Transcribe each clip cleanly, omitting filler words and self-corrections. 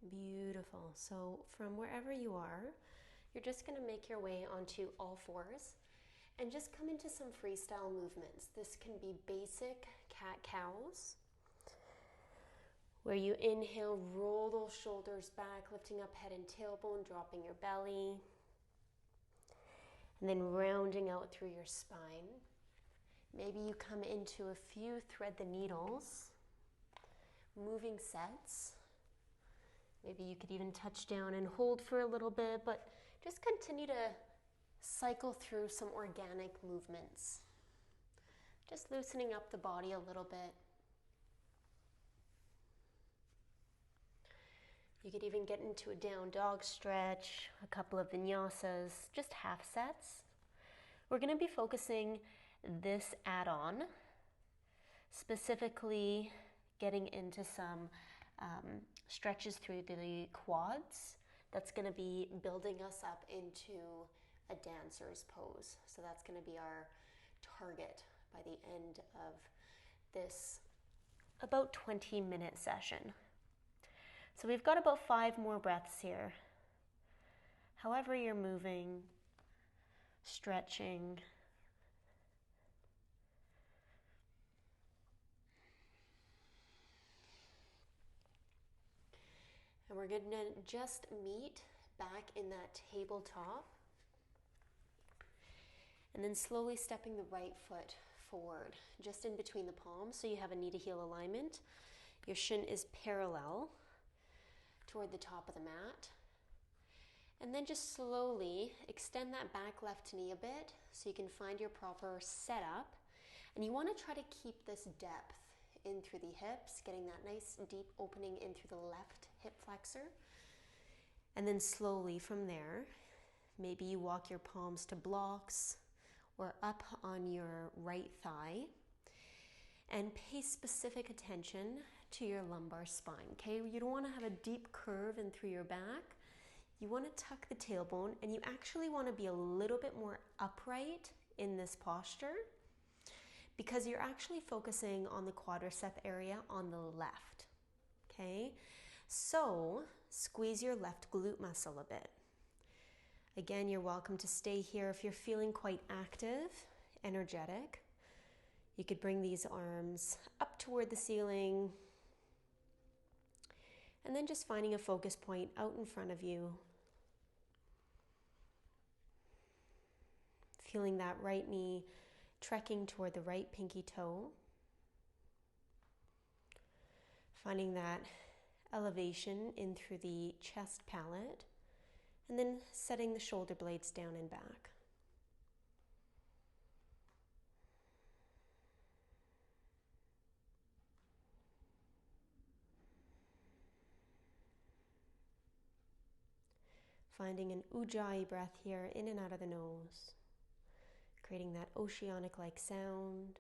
Beautiful. So from wherever you are, you're just going to make your way onto all fours and just come into some freestyle movements. This can be basic cat-cows, where you inhale, roll those shoulders back, lifting up head and tailbone, dropping your belly, and then rounding out through your spine. Maybe you come into a few thread the needles, moving sets. Maybe you could even touch down and hold for a little bit, but just continue to cycle through some organic movements. Just loosening up the body a little bit. You could even get into a down dog stretch, a couple of vinyasas, just half sets. We're going to be focusing this add-on, specifically getting into some stretches through the quads. That's going to be building us up into a dancer's pose. So that's going to be our target by the end of this about 20-minute session. So we've got about 5 more breaths here. However you're moving, stretching. And we're going to just meet back in that tabletop. And then slowly stepping the right foot forward, just in between the palms, so you have a knee to heel alignment. Your shin is parallel toward the top of the mat. And then just slowly extend that back left knee a bit so you can find your proper setup. And you want to try to keep this depth in through the hips, getting that nice deep opening in through the left hip flexor. And then slowly from there, maybe you walk your palms to blocks or up on your right thigh. And pay specific attention to your lumbar spine, okay? You don't want to have a deep curve in through your back. You want to tuck the tailbone, and you actually want to be a little bit more upright in this posture because you're actually focusing on the quadriceps area on the left, okay? So squeeze your left glute muscle a bit. Again, you're welcome to stay here if you're feeling quite active, energetic. You could bring these arms up toward the ceiling and then just finding a focus point out in front of you. Feeling that right knee trekking toward the right pinky toe. Finding that elevation in through the chest palate and then setting the shoulder blades down and back. Finding an ujjayi breath here, in and out of the nose, creating that oceanic-like sound.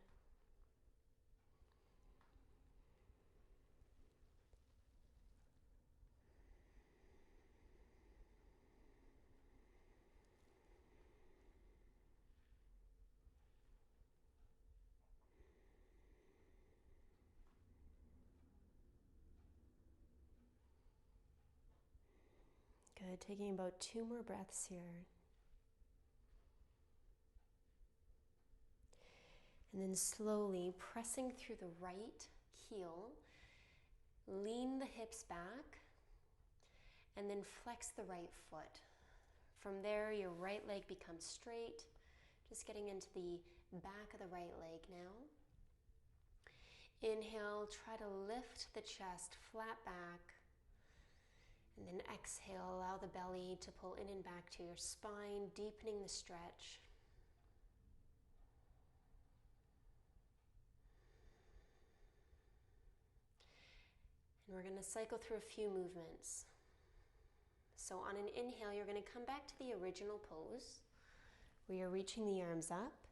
Good, taking about 2 more breaths here. And then slowly pressing through the right heel, lean the hips back, and then flex the right foot. From there, your right leg becomes straight, just getting into the back of the right leg now. Inhale, try to lift the chest flat back. And then exhale, allow the belly to pull in and back to your spine, deepening the stretch. And we're going to cycle through a few movements. So on an inhale, you're going to come back to the original pose, where you're reaching the arms up.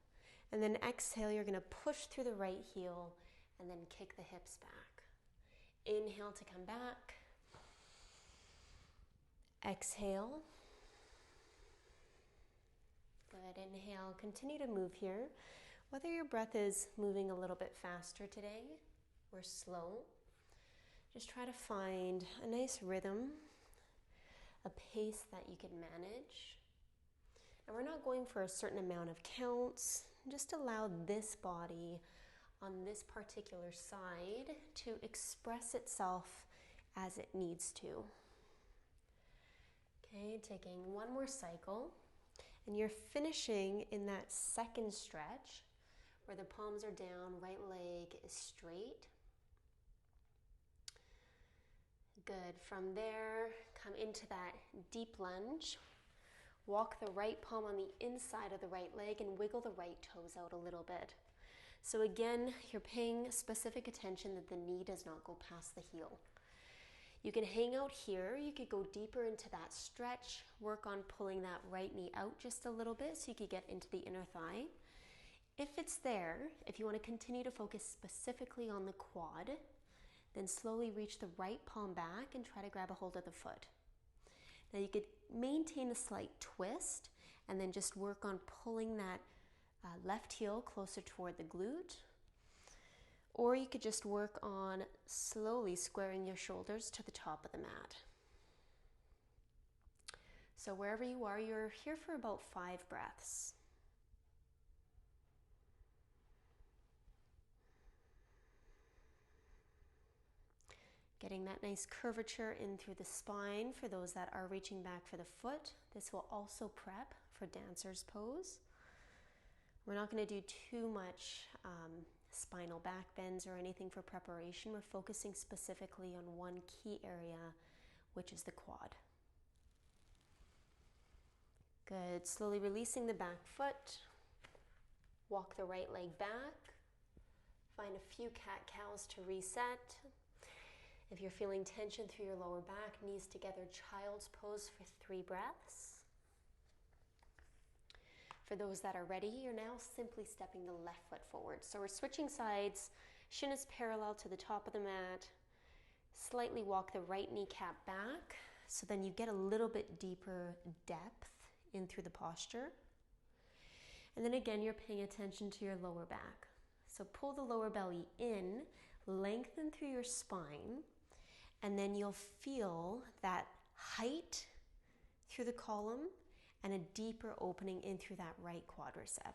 And then exhale, you're going to push through the right heel and then kick the hips back. Inhale to come back. Exhale. Good, inhale, continue to move here. Whether your breath is moving a little bit faster today or slow, Just try to find a nice rhythm, a pace that you can manage. And we're not going for a certain amount of counts. Just allow this body on this particular side to express itself as it needs to. Okay, taking one more cycle. And you're finishing in that second stretch where the palms are down, right leg is straight. Good. From there, come into that deep lunge. Walk the right palm on the inside of the right leg and wiggle the right toes out a little bit. So again, you're paying specific attention that the knee does not go past the heel. You can hang out here. You could go deeper into that stretch. Work on pulling that right knee out just a little bit so you could get into the inner thigh. If it's there, if you want to continue to focus specifically on the quad, then slowly reach the right palm back and try to grab a hold of the foot. Now you could maintain a slight twist and then just work on pulling that left heel closer toward the glute. Or you could just work on slowly squaring your shoulders to the top of the mat. So wherever you are, you're here for about 5 breaths. Getting that nice curvature in through the spine for those that are reaching back for the foot. This will also prep for dancer's pose. We're not going to do too much spinal back bends or anything for preparation. We're focusing specifically on one key area, which is the quad. Good. Slowly releasing the back foot. Walk the right leg back. Find a few cat-cows to reset. If you're feeling tension through your lower back, knees together, child's pose for 3 breaths. For those that are ready, you're now simply stepping the left foot forward. So we're switching sides. Shin is parallel to the top of the mat. Slightly walk the right kneecap back. So then you get a little bit deeper depth in through the posture. And then again, you're paying attention to your lower back. So pull the lower belly in, lengthen through your spine, and then you'll feel that height through the column and a deeper opening in through that right quadricep.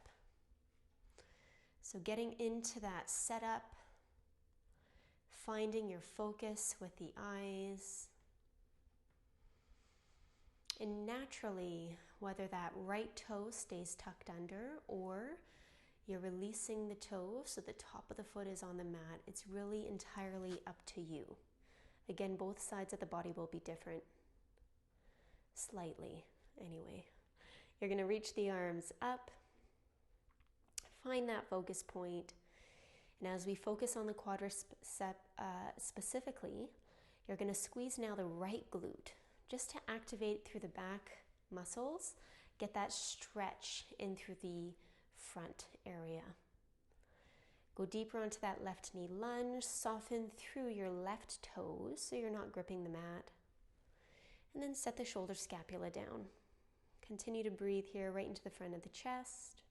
So getting into that setup, finding your focus with the eyes. And naturally, whether that right toe stays tucked under or you're releasing the toe so the top of the foot is on the mat, it's really entirely up to you. Again, both sides of the body will be different. Slightly, anyway. You're going to reach the arms up. Find that focus point. And as we focus on the quadricep specifically, you're going to squeeze now the right glute just to activate through the back muscles. Get that stretch in through the front area. Go deeper onto that left knee lunge. Soften through your left toes so you're not gripping the mat. And then set the shoulder scapula down. Continue to breathe here right into the front of the chest.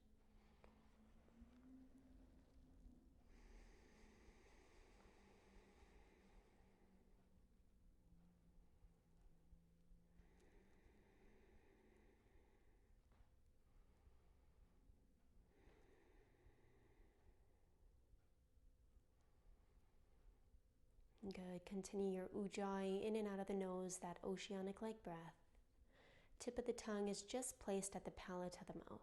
Good. Continue your ujjayi in and out of the nose, that oceanic-like breath. Tip of the tongue is just placed at the palate of the mouth.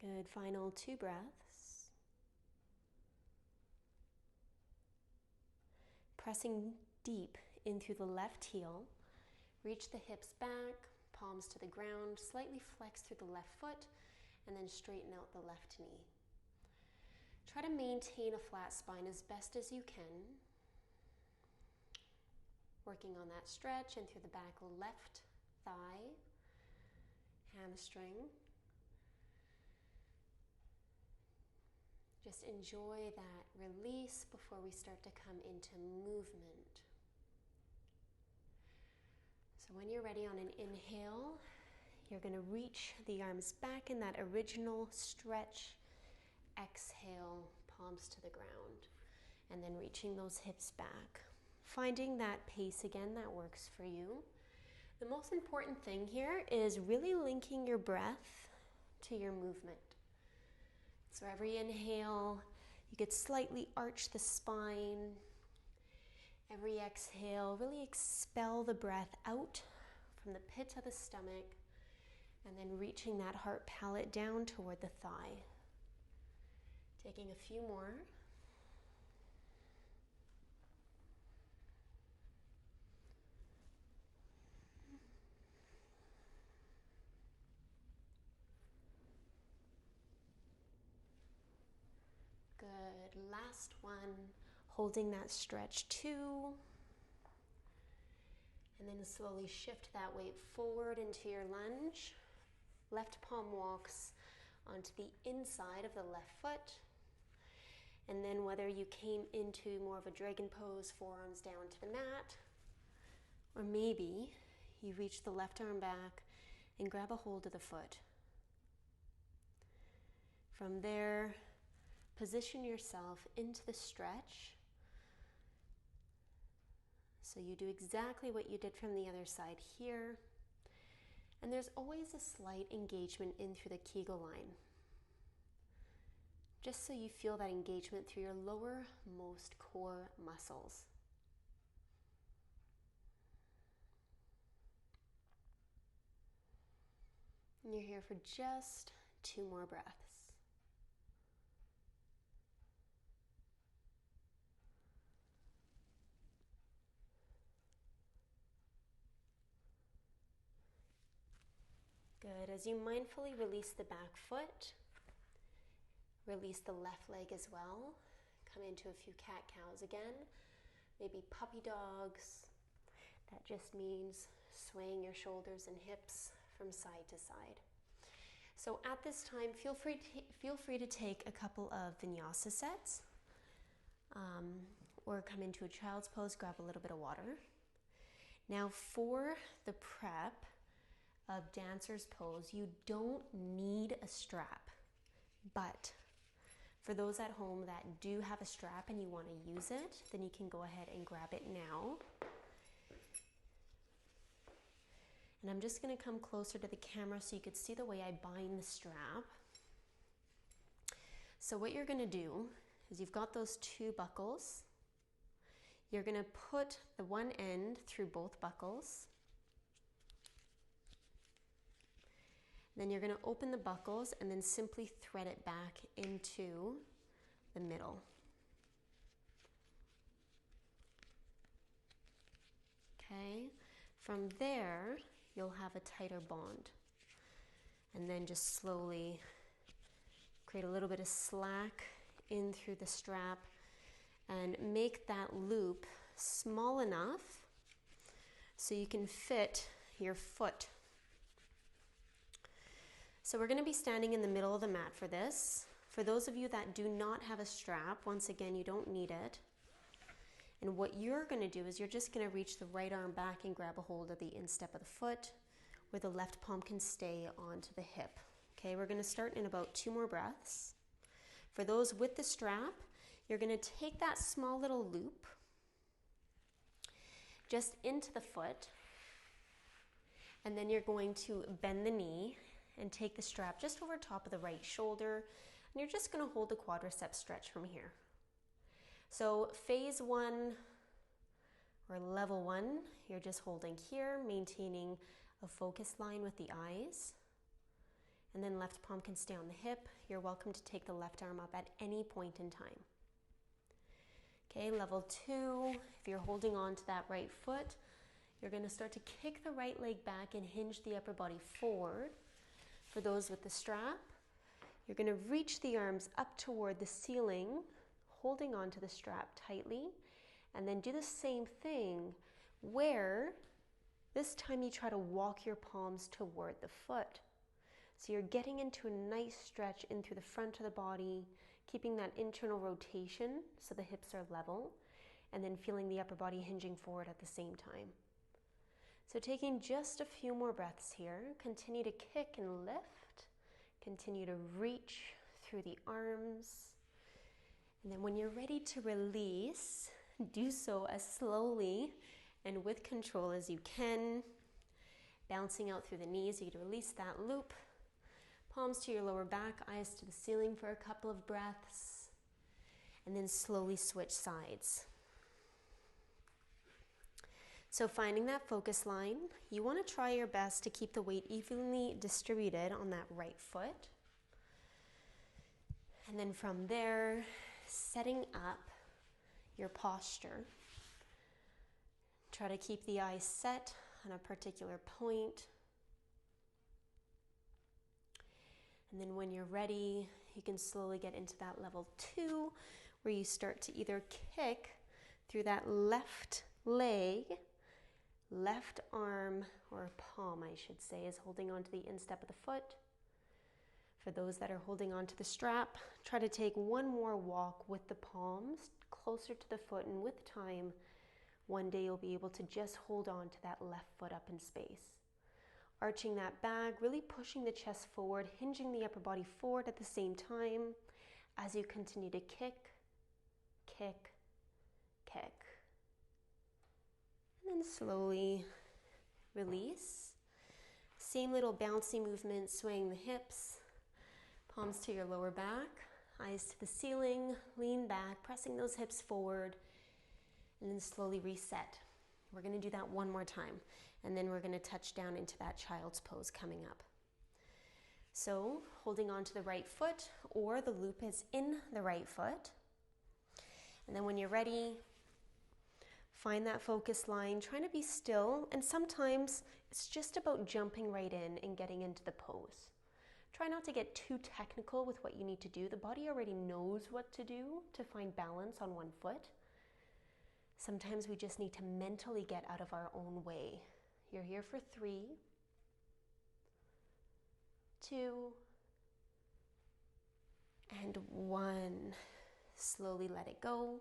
Good. Final 2 breaths. Pressing deep in through the left heel. Reach the hips back, palms to the ground, slightly flex through the left foot, and then straighten out the left knee. Try to maintain a flat spine as best as you can. Working on that stretch in through the back left thigh, hamstring. just enjoy that release before we start to come into movement. So when you're ready on an inhale, you're going to reach the arms back in that original stretch. Exhale, palms to the ground. And then reaching those hips back. Finding that pace again that works for you. The most important thing here is really linking your breath to your movement. So every inhale, you could slightly arch the spine. Every exhale, really expel the breath out from the pit of the stomach, and then reaching that heart palate down toward the thigh. Taking a few more. Good. Last one. Holding that stretch, 2. And then slowly shift that weight forward into your lunge. Left palm walks onto the inside of the left foot. And then whether you came into more of a dragon pose, forearms down to the mat, or maybe you reach the left arm back and grab a hold of the foot. From there, position yourself into the stretch. So you do exactly what you did from the other side here. And there's always a slight engagement in through the Kegel line. Just so you feel that engagement through your lowermost core muscles. And you're here for just 2 more breaths. Good. As you mindfully release the back foot, release the left leg as well. Come into a few cat-cows again. Maybe puppy dogs. That just means swaying your shoulders and hips from side to side. So at this time, feel free to take a couple of vinyasa sets, or come into a child's pose, grab a little bit of water. Now for the prep of dancer's pose, you don't need a strap, but for those at home that do have a strap and you want to use it, then you can go ahead and grab it now. And I'm just going to come closer to the camera so you could see the way I bind the strap. So what you're going to do is you've got those 2 buckles. You're going to put the one end through both buckles. Then you're going to open the buckles and then simply thread it back into the middle. Okay, from there you'll have a tighter bond. And then just slowly create a little bit of slack in through the strap and make that loop small enough so you can fit your foot. So we're going to be standing in the middle of the mat for this. For those of you that do not have a strap, once again, you don't need it. And what you're going to do is you're just going to reach the right arm back and grab a hold of the instep of the foot where the left palm can stay onto the hip. Okay, we're going to start in about 2 more breaths. For those with the strap, you're going to take that small little loop just into the foot, and then you're going to bend the knee and take the strap just over top of the right shoulder, and you're just going to hold the quadriceps stretch from here. So phase 1 or level 1, you're just holding here, maintaining a focus line with the eyes, and then left palm can stay on the hip. You're welcome to take the left arm up at any point in time. Okay, level 2, if you're holding on to that right foot, you're going to start to kick the right leg back and hinge the upper body forward. For those with the strap, you're going to reach the arms up toward the ceiling, holding onto the strap tightly, and then do the same thing where this time you try to walk your palms toward the foot. So you're getting into a nice stretch in through the front of the body, keeping that internal rotation so the hips are level, and then feeling the upper body hinging forward at the same time. So taking just a few more breaths here. Continue to kick and lift. Continue to reach through the arms. And then when you're ready to release, do so as slowly and with control as you can. Bouncing out through the knees, you can release that loop. Palms to your lower back, eyes to the ceiling for a couple of breaths. And then slowly switch sides. So finding that focus line, you want to try your best to keep the weight evenly distributed on that right foot. And then from there, setting up your posture. Try to keep the eyes set on a particular point. And then when you're ready, you can slowly get into that level 2, where you start to either kick through that left leg, left arm, or palm, I should say, is holding onto the instep of the foot. For those that are holding onto the strap, try to take one more walk with the palms closer to the foot, and with time, one day you'll be able to just hold on to that left foot up in space. Arching that back, really pushing the chest forward, hinging the upper body forward at the same time as you continue to kick, kick, kick. And then slowly release. Same little bouncy movement, swaying the hips, palms to your lower back, eyes to the ceiling, lean back, pressing those hips forward, and then slowly reset. We're going to do that one more time, and then we're going to touch down into that child's pose coming up. So holding on to the right foot, or the loop is in the right foot. And then when you're ready, find that focus line, trying to be still, and sometimes it's just about jumping right in and getting into the pose. Try not to get too technical with what you need to do. The body already knows what to do to find balance on one foot. Sometimes we just need to mentally get out of our own way. You're here for 3, 2, and 1. Slowly let it go.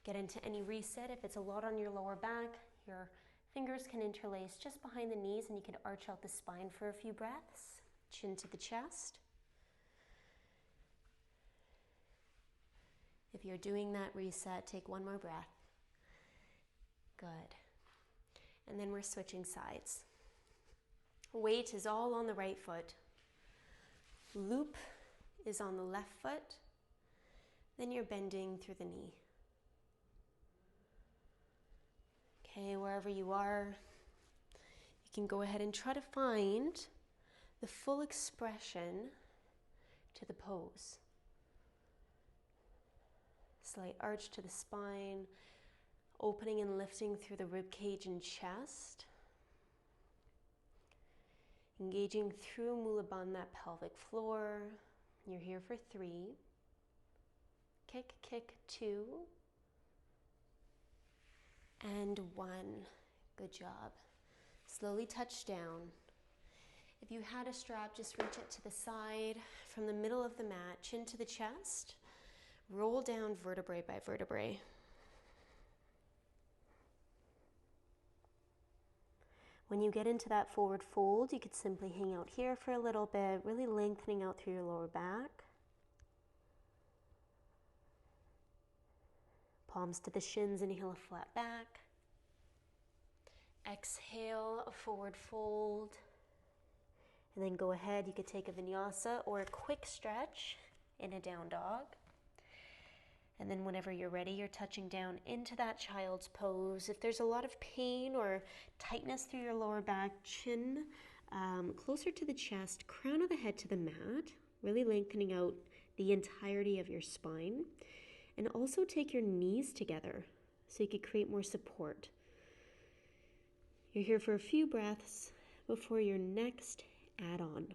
Get into any reset. If it's a lot on your lower back, your fingers can interlace just behind the knees, and you can arch out the spine for a few breaths. Chin to the chest. If you're doing that reset, take one more breath. Good. And then we're switching sides. Weight is all on the right foot. Loop is on the left foot. Then you're bending through the knee. Okay, wherever you are, you can go ahead and try to find the full expression to the pose. Slight arch to the spine, opening and lifting through the rib cage and chest. Engaging through Mula Bandha, that pelvic floor. You're here for 3. Kick, kick, 2. And 1. Good job. Slowly touch down. If you had a strap, just reach it to the side from the middle of the mat, chin to the chest. Roll down vertebrae by vertebrae. When you get into that forward fold, you could simply hang out here for a little bit, really lengthening out through your lower back. Palms to the shins, inhale, a flat back. Exhale, a forward fold. And then go ahead, you could take a vinyasa or a quick stretch in a down dog. And then whenever you're ready, you're touching down into that child's pose. If there's a lot of pain or tightness through your lower back, chin closer to the chest, crown of the head to the mat, really lengthening out the entirety of your spine. And also take your knees together so you could create more support. You're here for a few breaths before your next add-on.